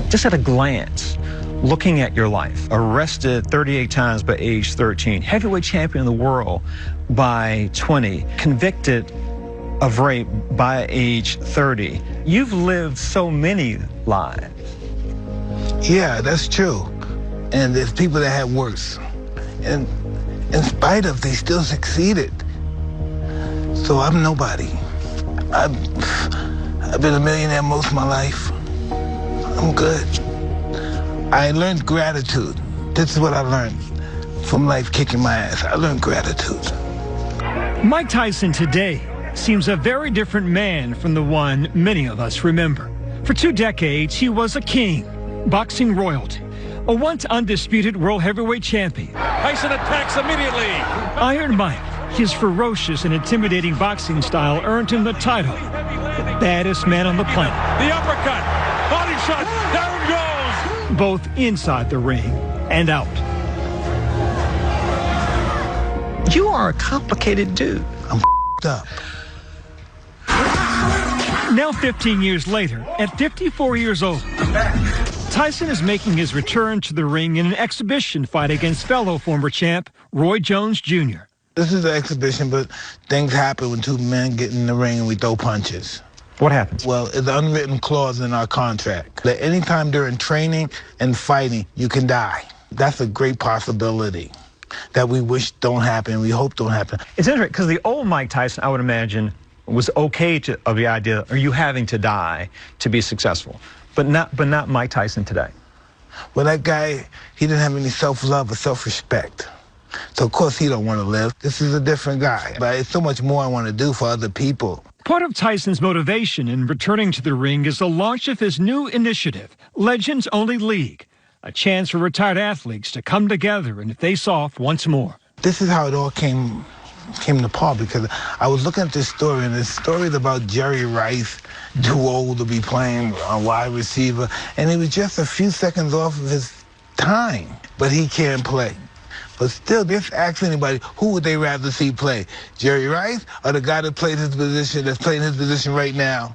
Just at a glance, looking at your life, arrested 38 times by age 13, heavyweight champion of the world by 20, convicted of rape by age 30. You've lived so many lives. Yeah, that's true. And there's people that had worse. And in spite of, they still succeeded. So I'm nobody. I've been a millionaire most of my life. I'm good. I learned gratitude. This is what I learned from life kicking my ass. I learned gratitude. Mike Tyson today seems a very different man from the one many of us remember. For 2 decades, he was a king, boxing royalty, a once undisputed world heavyweight champion. Tyson attacks immediately. Iron Mike, his ferocious and intimidating boxing style earned him the title, the baddest man on the planet. The uppercut, body shot, down goes. Both inside the ring and out. You are a complicated dude. I'm up. Now 15 years later, at 54 years old, Tyson is making his return to the ring in an exhibition fight against fellow former champ Roy Jones Jr. This is an exhibition, but things happen when two men get in the ring and we throw punches. What happens? Well, it's an unwritten clause in our contract that anytime during training and fighting, you can die. That's a great possibility that we wish don't happen, we hope don't happen. It's interesting because the old Mike Tyson, I would imagine, was okay of the idea of you having to die to be successful, but not Mike Tyson today. Well, that guy, he didn't have any self-love or self-respect. So, of course, he don't want to live. This is a different guy. But it's so much more I want to do for other people. Part of Tyson's motivation in returning to the ring is the launch of his new initiative, Legends Only League, a chance for retired athletes to come together and face off once more. This is how it all came to Paul, because I was looking at this story, and this story is about Jerry Rice, too old to be playing a wide receiver, and he was just a few seconds off of his time, but he can't play. But still, just ask anybody, who would they rather see play? Jerry Rice or the guy that played his position, that's playing his position right now,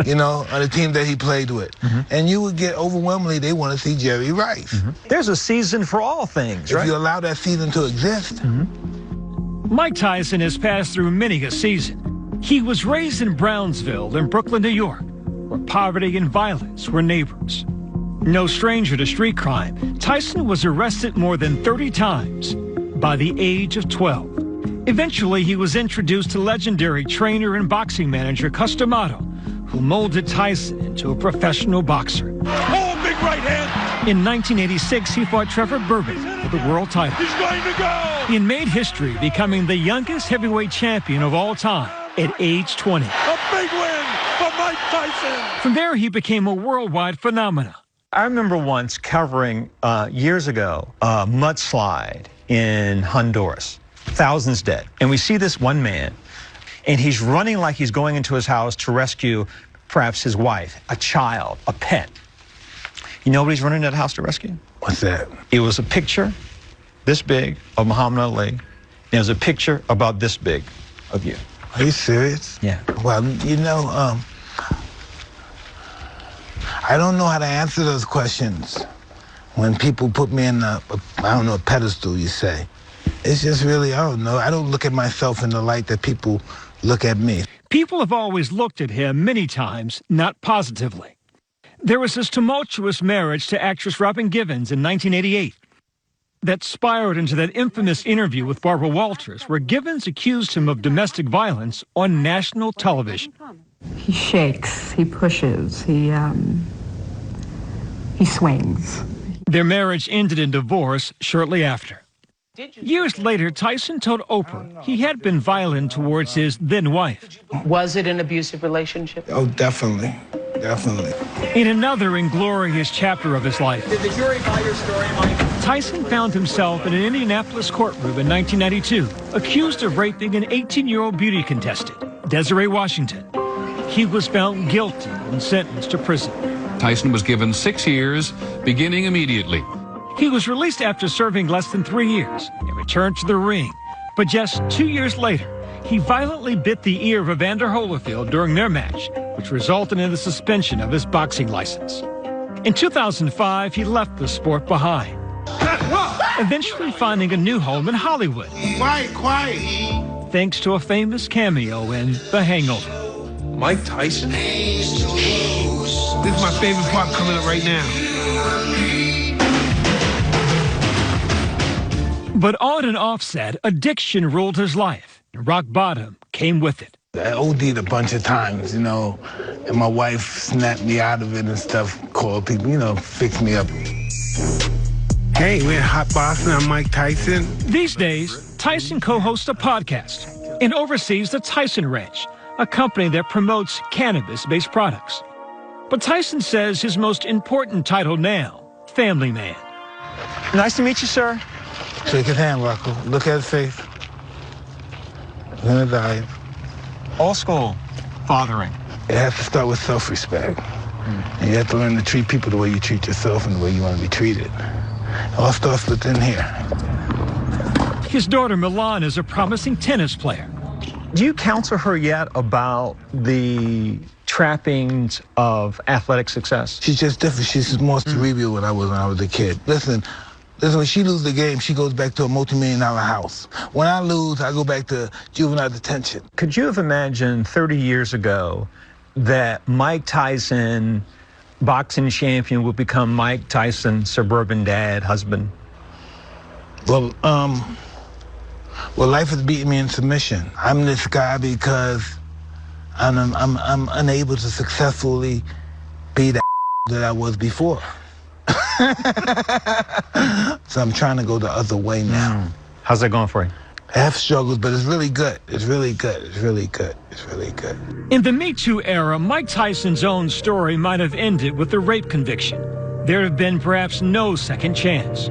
you know, on the team that he played with? And you would get overwhelmingly, they want to see Jerry Rice. There's a season for all things, right? If you allow that season to exist. Mike Tyson has passed through many a season. He was raised in Brownsville in Brooklyn, New York, where poverty and violence were neighbors. No stranger to street crime, Tyson was arrested more than 30 times by the age of 12. Eventually, he was introduced to legendary trainer and boxing manager Cus D'Amato, who molded Tyson into a professional boxer. Oh, big right hand. In 1986, he fought Trevor Berbick for the world title. He's going to go. He made history, becoming the youngest heavyweight champion of all time at age 20. A big win for Mike Tyson. From there, he became a worldwide phenomenon. I remember once covering, years ago, a mudslide in Honduras. Thousands dead. And we see this one man, and he's running like he's going into his house to rescue perhaps his wife, a child, a pet. You know what he's running to the house to rescue? What's that? It was a picture this big of Muhammad Ali. And it was a picture about this big of you. Are you serious? Yeah. Well, you know, I don't know how to answer those questions when people put me in I don't know, a pedestal, you say. It's just really, I don't know. I don't look at myself in the light that people look at me. People have always looked at him many times, not positively. There was his tumultuous marriage to actress Robin Givens in 1988 that spiraled into that infamous interview with Barbara Walters, where Givens accused him of domestic violence on national television. He shakes, he pushes, he swings. Their marriage ended in divorce shortly after. Years later, Tyson told Oprah he had been violent towards his then wife. Was it an abusive relationship? Oh, definitely. Definitely. In another inglorious chapter of his life, Did the jury buy your story, Mike? Tyson found himself in an Indianapolis courtroom in 1992, accused of raping an 18-year-old beauty contestant, Desiree Washington. He was found guilty and sentenced to prison. Tyson was given 6 years, beginning immediately. He was released after serving less than 3 years and returned to the ring. But just 2 years later, he violently bit the ear of Evander Holyfield during their match, which resulted in the suspension of his boxing license. In 2005, he left the sport behind, eventually finding a new home in Hollywood. Quiet. Thanks to a famous cameo in The Hangover. Mike Tyson? This is my favorite part coming up right now. But on and off set, addiction ruled his life. Rock bottom came with it. I OD'd a bunch of times, and my wife snapped me out of it and stuff, called people, fixed me up. Hey, we're Hot Boston. I'm Mike Tyson. These days, Tyson co-hosts a podcast and oversees the Tyson Ranch, a company that promotes cannabis-based products. But Tyson says his most important title now, family man. Nice to meet you, sir. Shake his hand, Rocco. Look at his face. We're gonna dive. Old school fathering. It has to start with self-respect. And you have to learn to treat people the way you treat yourself and the way you want to be treated. It all starts within here. His daughter Milan is a promising tennis player. Do you counsel her yet about the trappings of athletic success? She's just different. She's more cerebral than I was when I was a kid. Listen, when she loses the game, she goes back to a multi-million-dollar house. When I lose, I go back to juvenile detention. Could you have imagined 30 years ago that Mike Tyson, boxing champion, would become Mike Tyson, suburban dad, husband? Well, life has beaten me in submission. I'm this guy because I'm unable to successfully be the that I was before. So I'm trying to go the other way now. How's that going for you? I have struggles, but it's really good. It's really good. It's really good. It's really good. In the Me Too era, Mike Tyson's own story might have ended with a rape conviction. There have been perhaps no second chance.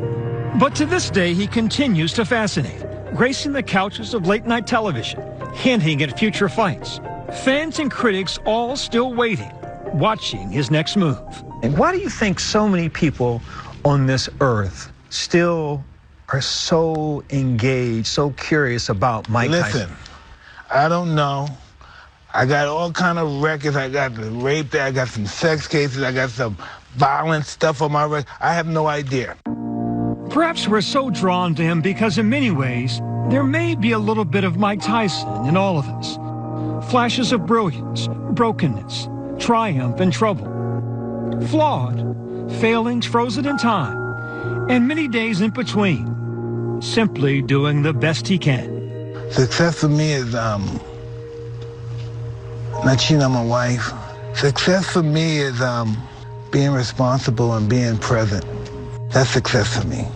But to this day, he continues to fascinate, gracing the couches of late-night television, hinting at future fights. Fans and critics all still waiting, watching his next move. And why do you think so many people on this earth still are so engaged, so curious about Mike Tyson? Listen, I don't know. I got all kind of records. I got the rape there. I got some sex cases. I got some violent stuff on my record. I have no idea. Perhaps we're so drawn to him because in many ways, there may be a little bit of Mike Tyson in all of us. Flashes of brilliance, brokenness, triumph and trouble. Flawed, failings frozen in time, and many days in between, simply doing the best he can. Success for me is not cheating on my wife. Success for me is being responsible and being present. That's success for me.